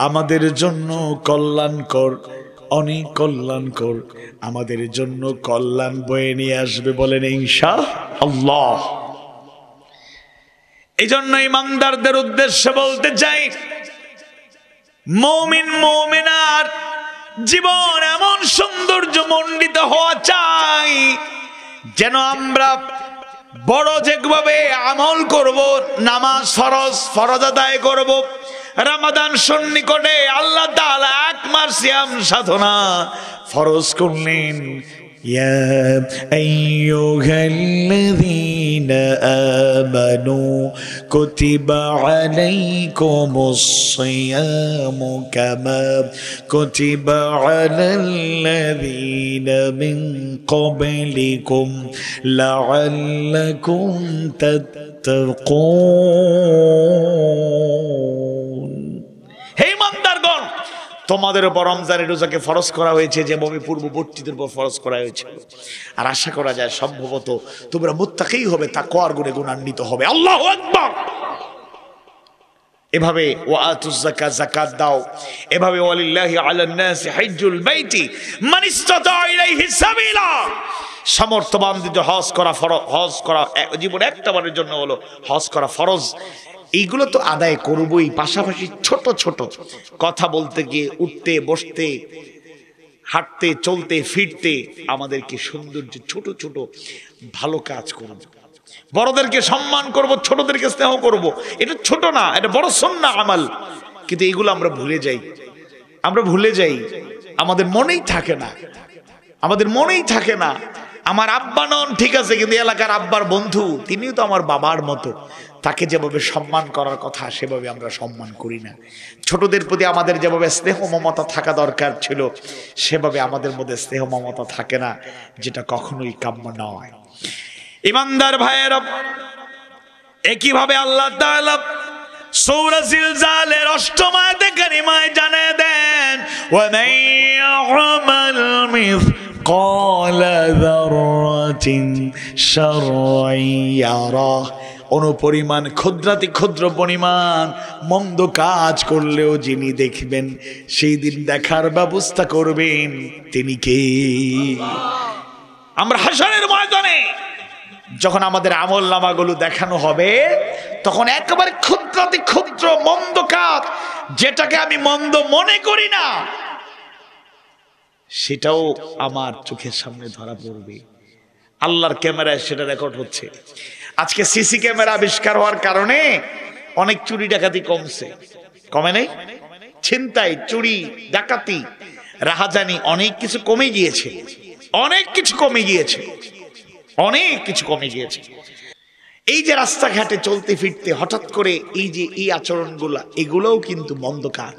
আমাদের জন্য কল্যাণকর, অনেক কল্যাণকর, আমাদের জন্য কল্যাণ বয়ে নিয়ে আসবে, বলেন ইনশাআল্লাহ। এই জন্য ইমানদারদের উদ্দেশ্যে বলতে চাই, মুমিন মুমিনার জীবন এমন সৌন্দর্য মণ্ডিত হওয়া চাই যেন আমরা বড় যেভাবে আমল করব, নামাজ ফরজ আদায় করব, রমাদান সন্নিকটে আল্লাহ তাআলা এক মাস সিয়াম সাধনা ফরজ করলেন। ইয়া আইয়ুহাল্লাযীনা আমানু কুতিবা আলাইকুমুস সিয়ামু কামা কুতিবা আলাল্লাযীনা মিন ক্বাবলিকুম লাআল্লাকুম তাত্তাকুন। হে ইমানদারগণ, তোমাদের উপর রমজানের রোজাকে ফরজ করা হয়েছে যেভাবে পূর্ববর্তীদের উপর ফরজ করা হয়েছে, আর আশা করা যায় সম্ভবত তোমরা মুত্তাকী হবে, তাকওয়ার গুণে গুণান্বিত হবে। আল্লাহু আকবার। এভাবে ওয়াতুজ যাকাত, যাকাত দাও, এভাবে ওয়ালিল্লাহি আলান নাসি হিজ্জুল বাইতি মান ইসতাতা ইলাইহি সাবিলা, সামর্থ্যবানদের হজ করা জীবনে একটাবারের জন্য হলো হজ করা ফরজ। এইগুলো তো আদায় করবই, পাশাপাশি ছোট ছোট কথা বলতে গিয়ে, উঠতে বসতে, হাঁটতে চলতে ফিরতে আমাদেরকে সৌন্দর্য ছোট ছোট ভালো কাজ করব, বড়দেরকে সম্মান করব, ছোটদেরকে স্নেহ করব। এটা ছোট না, এটা বড় সুন্নাহ আমাল। কিন্তু এইগুলো আমরা ভুলে যাই, আমাদের মনেই থাকে না। আমার আব্বা নন ঠিক আছে, কিন্তু এলাকার আব্বার বন্ধু, তিনিও তো আমার বাবার মতো, তাকে যেভাবে সম্মান করার কথা সেভাবে আমরা সম্মান করি না। ছোটদের প্রতি আমাদের যেভাবে স্নেহ মমতা থাকা দরকার ছিল সেভাবে আমাদের মধ্যে স্নেহ মমতা থাকে না, যেটা কখনোই কাম্য নয়। ইমানদার ভাইয়েরা, একইভাবে আল্লাহ তাআলা সূরা জিলজালের ৮ম আয়াতে কারিমায় জানিয়ে দেন, ওয়া মান ইয়া'মাল মিসকালা যাররাতিন শাররান ইয়ারাহ, অনুপরিমাণ ক্ষুদ্রাতি ক্ষুদ্র পরিমাণ মন্দ কাজ করলেও যিনি দেখবেন, সেই দিন দেখার ব্যবস্থা করবেন তিনি কে? আমরা হাশরের ময়দানে যখন আমাদের আমল নামাগুলো দেখানো হবে, তখন একেবারে ক্ষুদ্রাতি ক্ষুদ্র মন্দ কাজ, যেটাকে আমি মন্দ মনে করি না, সেটাও আমার চোখের সামনে ধরা পড়বে। আল্লাহর ক্যামেরায় সেটা রেকর্ড হচ্ছে। আজকে সিসি ক্যামেরা আবিষ্কার হওয়ার কারণে অনেক চুরি ডাকাতি কমে নাই? ছিনতাই, চুরি, ডাকাতি, রাহাজানি অনেক কিছু কমে গিয়েছে। এই যে রাস্তাঘাটে চলতে ফিরতে হঠাৎ করে এই আচরণগুলা, এগুলোও কিন্তু মন্দ কাজ,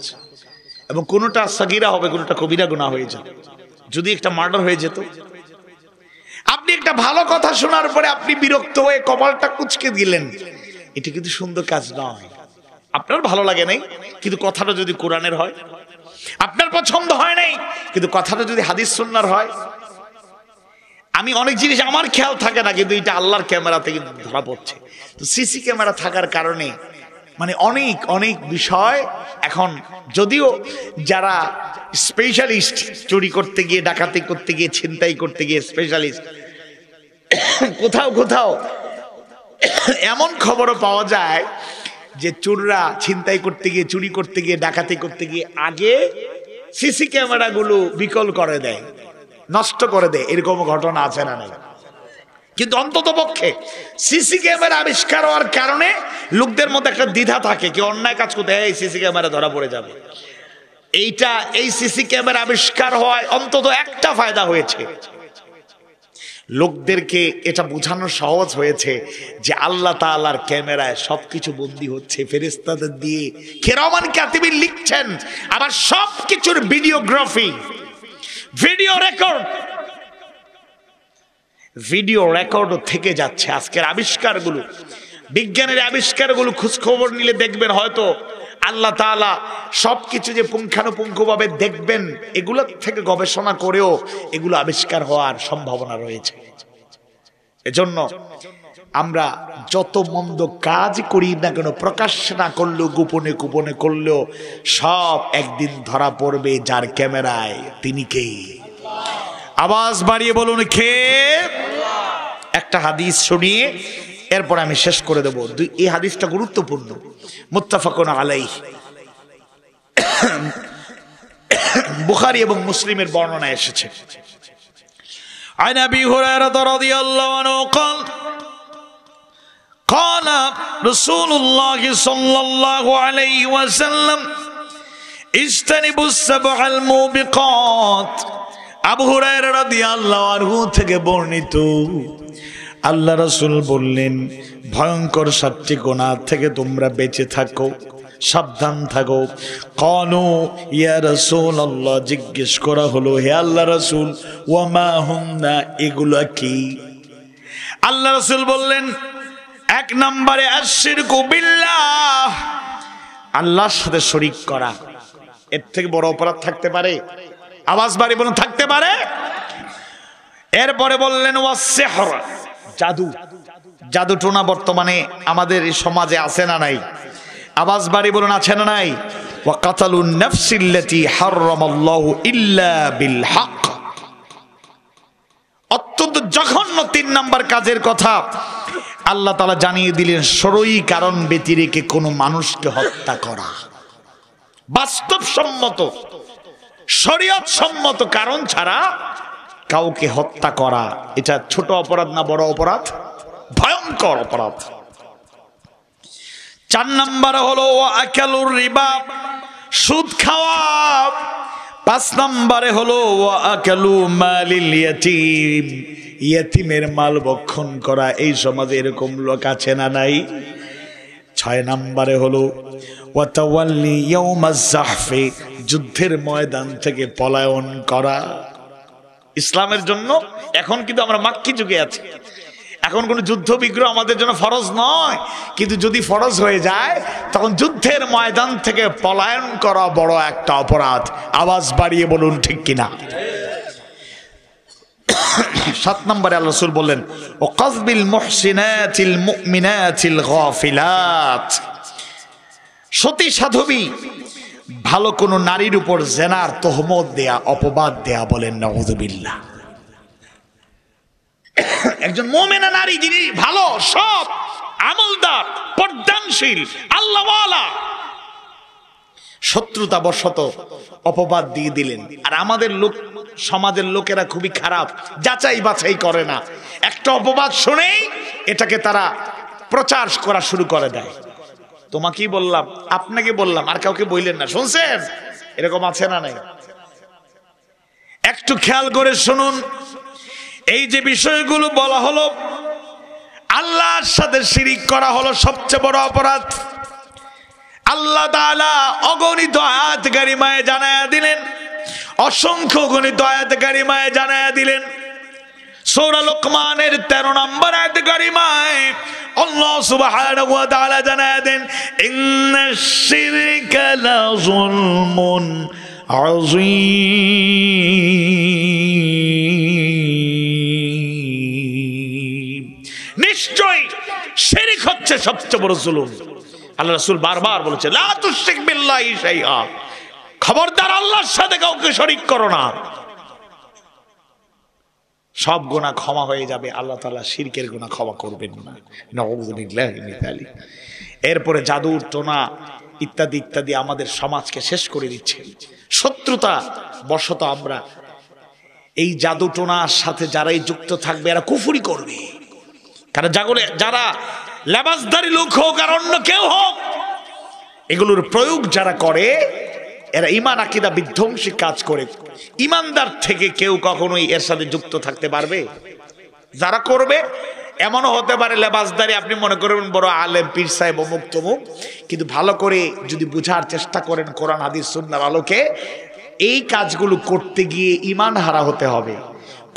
এবং কোনোটা সাগীরা হবে, কোনোটা কবিরা গুনাহ হয়ে যাবে। যদি একটা মার্ডার হয়ে যেত, আপনি একটা ভালো কথা শোনার পরে আপনি বিরক্ত হয়ে কপালটা কুঁচকে দিলেন, এটা কিন্তু সুন্দর কাজ নয়। আপনার ভালো লাগে নাই, কিন্তু কথাটা যদি কোরআনের হয়, আপনার পছন্দ হয় নাই, কিন্তু কথাটা যদি হাদিস সুন্নাহর হয়, আমি অনেক জিনিস আমার খেয়াল থাকে না, কিন্তু এটা আল্লাহর ক্যামেরাতে কিন্তু ধরা পড়ছে। তো সিসি ক্যামেরা থাকার কারণে মানে অনেক অনেক বিষয় এখন, যদিও যারা স্পেশালিস্ট চুরি করতে গিয়ে, ডাকাতি করতে গিয়ে, ছিনতাই করতে গিয়ে স্পেশালিস্ট, কোথাও কোথাও এমন খবরও পাওয়া যায় যে চোররা ছিনতাই করতে গিয়ে, চুরি করতে গিয়ে, ডাকাতি করতে গিয়ে আগে সিসি ক্যামেরাগুলো বিকল করে দেয়, নষ্ট করে দেয়। এরকম ঘটনা আছে না নাই? কিন্তু অন্তত পক্ষে সিসি ক্যামেরা আবিষ্কার হওয়ার কারণে লোকদের মধ্যে একটা দ্বিধা থাকে, কি অন্যায় কাজ করতে এই সিসি ক্যামেরা ধরা পড়ে যাবে। এই সিসি ক্যামেরা আবিষ্কার হওয়ায় অন্তত একটা ফায়দা হয়েছে, লোকদেরকে এটা বোঝানো সহজ হয়েছে যে আল্লাহ তাআলার ক্যামেরায় সবকিছু বন্দী হচ্ছে, ফেরেশতাদের দিয়ে কিরামান কাতিবিন লিখছেন, আবার সবকিছুর ভিডিওগ্রাফি, ভিডিও রেকর্ডও থেকে যাচ্ছে। আজকের আবিষ্কারগুলো, বিজ্ঞানের আবিষ্কারগুলো খোঁজ খবর নিলে দেখবেন হয়তো আল্লাহ তাআলা সবকিছু যে পুঙ্খানুপুঙ্খভাবে দেখবেন, এগুলো থেকে গবেষণা করেও এগুলো আবিষ্কার হওয়ার সম্ভাবনা রয়েছে। এজন্য আমরা যত মন্দ কাজ করি না কেন, প্রকাশ্যে না করলেও, গোপনে গোপনে করলেও, সব একদিন ধরা পড়বে যার ক্যামেরায়। তিনি কে? আওয়াজ বাড়িয়ে বলুন কে? একটা হাদিস শুনিয়ে এরপর আমি শেষ করে দেব। এই হাদিসটা গুরুত্বপূর্ণ, মুত্তাফাকুন আলাইহি, বুখারী এবং মুসলিমের বর্ণনায় এসেছে। عن أبي هريرة رضي الله عنه قال قال رسول الله صلى الله عليه وسلم اجتنبوا السبع الموبقات। আবু হুরায়রা রাদিয়াল্লাহু আনহু থেকে বর্ণিত, আল্লাহ রাসূল বললেন, ভয়ঙ্কর 7টি গুনাহ থেকে তোমরা বেঁচে থাকো, সাবধান থাকো। কানু ইয়া রাসূলুল্লাহ, জিজ্ঞেস করা হলো, হে আল্লাহ রাসূল, ওয়া মা হুন্না, এগুলো কি? আল্লাহ রাসূল বললেন, 1 নম্বরে আশরিকু বিল্লাহ, আল্লাহর সাথে শরীক করা। এর থেকে বড় অপরাধ থাকতে পারে? আওয়াজ বাড়ি বলুন, থাকতে পারে? এরপরে বললেন ওয়াস সিহর, জাদু। জাদু টোনা বর্তমানে আমাদের এই সমাজে আছে না নাই? আওয়াজ বাড়ি বলুন, আছে না নাই? ওয়া কাতালুন নাফসিল্লাতী হারামাল্লাহু ইল্লা বিল হক, অত্যন্ত জঘন্য 3 নাম্বার কাজের কথা আল্লাহ তাআলা জানিয়ে দিলেন, সরই কারণ ব্যতিরেকে কোনো মানুষকে হত্যা করা। বাস্তবসম্মত, শরীয়ত সম্মত কারণ ছাড়া কাউকে হত্যা করা, এটা ছোট অপরাধ না বড় অপরাধ? ভয়ঙ্কর অপরাধ। 4 নম্বরে হলো আকালুর রিবা, সুদ খাওয়া। 5 নম্বরে হলো আকালু মালিল ইয়াতীম, ইয়াতীমের মাল ভক্ষণ করা। এই সমাজে এরকম লোক আছে না নাই? 6 নম্বরে হলো ওয়াতাওয়াল্লি ইয়াউমাজ জাহফি, যুদ্ধের ময়দান থেকে পলায়ন করা। ইসলামের জন্য এখন কিন্তু আমরা মাক্কি যুগে আছি, এখন কোনো যুদ্ধ বিগ্রহ আমাদের জন্য ফরজ নয়, কিন্তু যদি ফরজ হয়ে যায় তখন যুদ্ধের ময়দান থেকে পলায়ন করা বড় একটা অপরাধ। আওয়াজ বাড়িয়ে বলুন ঠিক কিনা? 7 নম্বরে আল্লাহ রাসূল বললেন, ও কাযবিল মুহসিনাতিল মুমিনাতিল গাফিলাত, সতী সাধবী ভালো কোন নারীর উপর জেনার তহমত দেয়া, অপবাদ দেয়া। বলেন নাউযুবিল্লাহ। একজন মুমিনা নারী যিনি ভালো, সব আমলদার, পর্দানশীল, আল্লাহওয়ালা, শত্রুতা বশত অপবাদ দিয়ে দিলেন। আর আমাদের লোক, সমাজের লোকেরা খুবই খারাপ, যাচাই বাছাই করে না, একটা অপবাদ শুনেই এটাকে তারা প্রচার করা শুরু করে দেয়। তোমাকেই বললাম, আপনাকে বললাম, আর কাউকে বললেন না, শুনছেন? এরকম আছে না নাই? একটু খেয়াল করে শুনুন, এই যে বিষয়গুলো বলা হলো, আল্লাহর সাথে শিরিক করা হলো সবচেয়ে বড় অপরাধ। আল্লাহ তাআলা অগণিত আয়াত কারিমায়ে জানায়া দিলেন, অসংখ্য গণিত আয়াত কারিমায়ে জানায়া দিলেন। সূরা লোকমানের 13 নম্বর আয়াত কারিমায় আল্লাহ সুবহানাহু ওয়া তাআলা জানায়া দেন, ইন্নাশ শিরকা লাযুলমুন আযীম। হচ্ছে সবচেয়ে বড় জুলুম। আল্লাহ রাসূল বারবার বলেছে, লা তুশরিক বিল্লাহি শাইআ, খবরদার আল্লাহর সাথে কাউকে শরীক করো না। সব গুনাহ ক্ষমা হয়ে যাবে, আল্লাহ তাআলা শিরকের গুনাহ ক্ষমা করবেন না। নাউযু বিল্লাহি মিন যালিক। এরপরে জাদুর টোনা ইত্যাদি ইত্যাদি আমাদের সমাজকে শেষ করে দিচ্ছে। শত্রুতা বশত আমরা এই জাদু টোনার সাথে যারাই যুক্ত থাকবে এরা কুফরি করবে। কারণ যারা লেবাসধারী লোক হোক আর অন্য কেউ হোক, এগুলোর প্রয়োগ যারা করে এরা ঈমান আকীদা বিধ্বংসী কাজ করে। ঈমানদার থেকে কেউ কখনোই এর সাথে যুক্ত থাকতে পারবে? যারা করবে এমনও হতে পারে লেবাসদারি, আপনি মনে করবেন বড় আলেম পীর সাহেব অমুক তমুক, কিন্তু ভালো করে যদি বুঝার চেষ্টা করেন কোরআন হাদিস সুন্নাহর আলোকে, এই কাজগুলো করতে গিয়ে ঈমান হারা হতে হবে।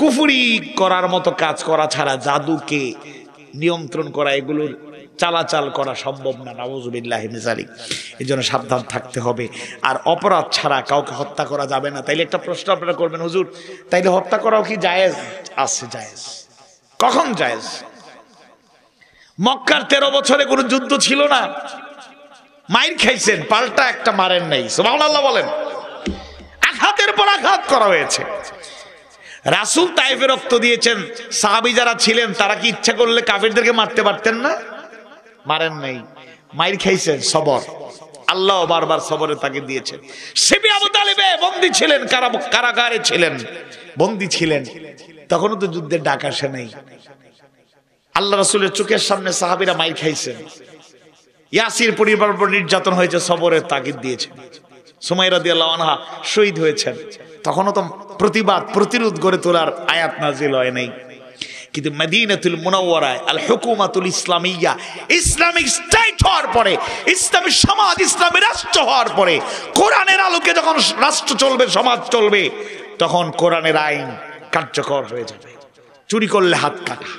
কুফরি করার মতো কাজ করা ছাড়া জাদুকে নিয়ন্ত্রণ করা, এগুলোর চালাচাল করা সম্ভব না। নাউযুবিল্লাহি মিন যালিক। এজন্য সাবধান থাকতে হবে। আর অপরাধ ছাড়া কাউকে হত্যা করা যাবে না। তাইলে একটা প্রশ্ন আপনারা করবেন, হুজুর তাইলে হত্যা করাও কি জায়েজ? আছে, জায়েজ। কখন জায়েজ? মক্কার 13 বছরে কোনো যুদ্ধ ছিল না, মাইর খাইছেন, পাল্টা একটা মারেন নাই। সুবহানাল্লাহ বলেন। আঘাতের পর আঘাত করা হয়েছে। রাসূল তায়েফে রক্ত দিয়েছেন, সাহাবী যারা ছিলেন তারা কি ইচ্ছা করলে কাফেরদেরকে মারতে পারতেন না? মারেন নাই, মাইর খাইছেন, সবর। আল্লাহ বারবার সবরের তাকে দিয়েছেন। সিবি আবু তালিবে বন্দী ছিলেন, কারাগারে ছিলেন, বন্দী ছিলেন, তখনও তো যুদ্ধের ডাক আসে নাই। আল্লাহ রাসূলের চোখের সামনে সাহাবীরা মাইর খাইছেন। ইয়াসির পরিবার উপর নির্যাতন হয়েছে, সবরের তাগিদ দিয়েছেন। সুমাইয়া রাদিয়াল্লাহু আনহা শহীদ হয়েছেন, তখনও তো প্রতিরোধ গড়ে তোলার আয়াত নাজিল হয় নাই। কিন্তু মদিনাতুল মুনাওয়ারায় আল হুকুমাতুল ইসলামিয়া, ইসলামিক স্টেট হওয়ার পরে, ইসলামী সমাজ, ইসলামী রাষ্ট্র হওয়ার পরে, কোরআনের আলোকে যখন রাষ্ট্র চলবে, সমাজ চলবে, তখন কোরআনের আইন কার্যকর হয়ে যাবে। চুরি করলে হাত কাটা।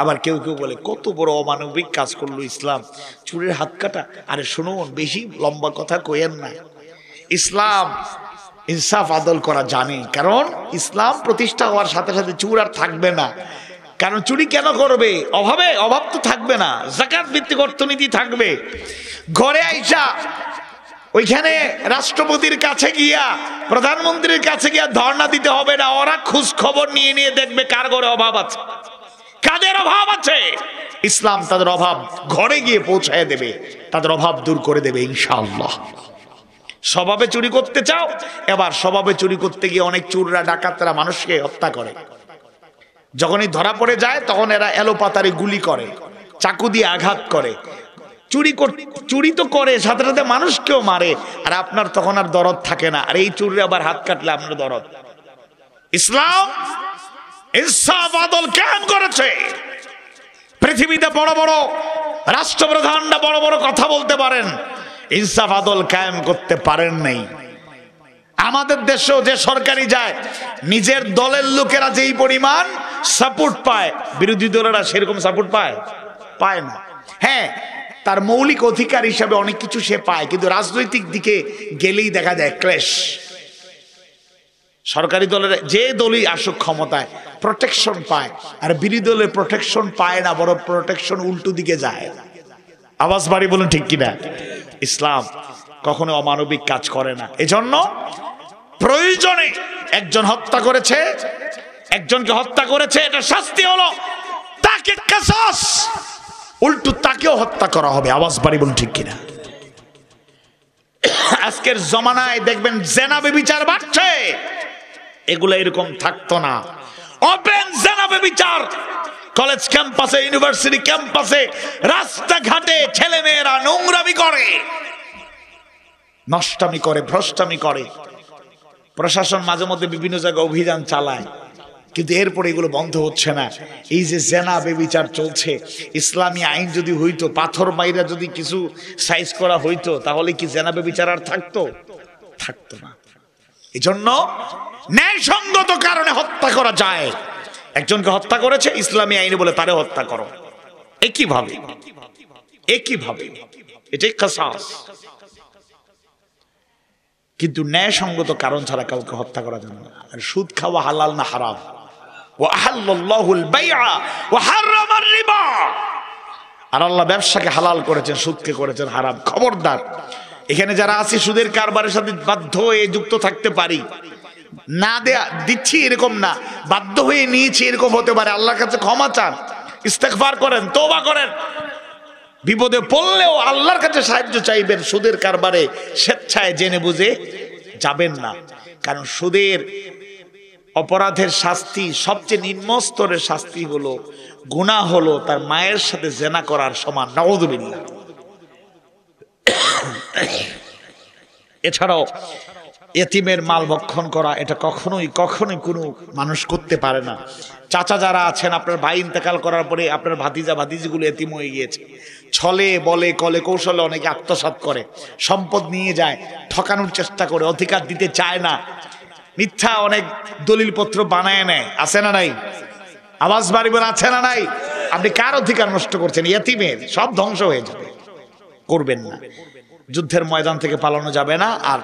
আবার কেউ কেউ বলে কত বড় অমানবিক কাজ করলো ইসলাম, চুরির হাত কাটা। আরে শুনুন, বেশি লম্বা কথা কইেন না। ইসলাম ইনসাফ আদল করা জানে, কারণ ইসলাম প্রতিষ্ঠা হওয়ার সাথে সাথে চুর আর থাকবে না। কারণ চুরি কেন করবে? অভাব তো থাকবে না, যাকাত ভিত্তিক অর্থনীতি থাকবে। ঘরে আইসা ওইখানে রাষ্ট্রপতির কাছে গিয়া, প্রধানমন্ত্রীর কাছে গিয়া ধর্ণা দিতে হবে না। ওরা খোঁজ খবর নিয়ে নিয়ে দেখবে কার ঘরে অভাব আছে, কাদের অভাব আছে। ইসলাম তাদের অভাব ঘরে গিয়ে পৌঁছায় দেবে, তাদের অভাব দূর করে দেবে ইনশাআল্লাহ। স্বভাবে চুরি করতে চাও, এবার স্বভাবে চুরি করতে গিয়ে অনেক চোররা, ডাকাতরা মানুষকে হত্যা করে। যখনই ধরা পড়ে যায় তখন এরা এলোপাতারি গুলি করে, চাকু দিয়ে আঘাত করে। চুরি তো করে, সাথে সাথে মানুষকেও মারে, আর আপনার তখন আর দরদ থাকে না। আর এই চুরি আবার হাত কাটলে আপনার দরদ। ইসলাম ইনসাফ আদল কায়েম করেছে। পৃথিবীতে বড় বড় রাষ্ট্রপ্রধানরা বড় বড় কথা বলতে পারেন, ইনসাফ আদল কায়েম করতে পারেন নাই। আমাদের দেশেও যে সরকারি যায়, নিজের দলের লোকেরা যেই পরিমাণ সাপোর্ট পায়, বিরোধী দলেরা সেরকম সাপোর্ট পায় না। হ্যাঁ, তার মৌলিক অধিকার হিসাবে অনেক কিছু সে পায়, কিন্তু রাজনৈতিক দিকে গেলেই দেখা যায় ক্লেশ। সরকারি দলের যে দলই আসুক ক্ষমতায়, প্রোটেকশন পায়, আর বিরোধী দলের প্রোটেকশন পায় না, বড় প্রোটেকশন উল্টো দিকে যায়। আওয়াজ বাড়ি বলুন ঠিক কিনা? ইসলাম কখনো অমানবিক কাজ করে না। এজন্য প্রয়োজনে একজন হত্যা করেছে, একজনকে হত্যা করেছে, এটা শাস্তি হলো তাকে কিসাস, উল্টো তাকেও হত্যা করা হবে। আওয়াজ বাড়ি বলুন ঠিক কিনা? আজকের জমানায় দেখবেন জেনা ব্যভিচার বাড়ছে, এগুলো এরকম থাকতো না। ওপেন জেনা ব্যভিচার কলেজ ক্যাম্পাসে, ইউনিভার্সিটি ক্যাম্পাসে, রাস্তাঘাটে ছেলে মেয়েরা নোংরামি করে, নষ্টামি করে, ভ্রষ্টামি করে। প্রশাসন মাঝে মধ্যে বিভিন্ন জায়গায় অভিযান চালায়, কিন্তু এরপরে এগুলো বন্ধ হচ্ছে না। এই যে জেনা ব্যভিচার চলছে, ইসলামী আইন যদি হইতো, পাথর মাইরা যদি কিছু সাইজ করা হইতো, তাহলে কি জেনা ব্যভিচার আর থাকতো না। এজন্য ন্যায়সঙ্গত কারণে হত্যা করা যায়। একজনকে হত্যা করেছে, ইসলামী আইনে বলে তারে হত্যা করো, একইভাবে এটাই কিসাস। কিন্তু ন্যায়সঙ্গত কারণ ছাড়া কাউকে হত্যা করা যাবে না। আর সুদ খাওয়া হালাল না হারাম? ওয়া আহাল্লাল্লাহুল বাইআ ওয়া হারামার রিবা। আর আল্লাহ ব্যবসাকে হালাল করেছেন, সুদকে করেছেন হারাম। খবরদার, এখানে যারা আছে সুদের কারবারের সাথে বাধ্য হয়ে যুক্ত থাকতে পারি, না দেয়া দিচ্ছি এরকম না, বাধ্য হয়ে নিয়েছি এরকম হতে পারে। আল্লাহর কাছে ক্ষমা চান, ইস্তেগফার করেন, তওবা করেন। বিপদে পড়লেও আল্লাহর কাছে সাহায্য চাইবেন। সুদের কারবারে স্বেচ্ছায় জেনে বুঝে যাবেন না, কারণ সুদের অপরাধের শাস্তি, সবচেয়ে নিম্ন স্তরের শাস্তি হলো, গুনাহ হলো তার মায়ের সাথে জেনা করার সমান। নাউযুবিল্লাহ। এছাড়াও এতিমের মাল ভক্ষণ করা, এটা কখনোই কোনো মানুষ করতে পারে না। চাচা যারা আছেন, আপনার ভাই ইন্তেকাল করার পরে আপনার ভাতিজা ভাতিজিগুলো এতিম হয়ে গিয়েছে, ছলে বলে কলে কৌশলে অনেকে আত্মসাৎ করে, সম্পদ নিয়ে যায়, ঠকানোর চেষ্টা করে, অধিকার দিতে চায় না, মিথ্যা অনেক দলিলপত্র বানায় নেয়। আছে না নাই? আওয়াজ বাড়িবার আছে না নাই? আপনি কার অধিকার নষ্ট করছেন? এতিমের। সব ধ্বংস হয়ে যাবে। করবেন না। যুদ্ধের ময়দান থেকে পালানো যাবে না। আর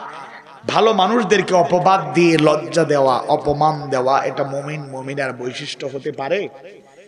ভালো মানুষদেরকে অপবাদ দিয়ে লজ্জা দেওয়া, অপমান দেওয়া, এটা মুমিনের বৈশিষ্ট্য হতে পারে?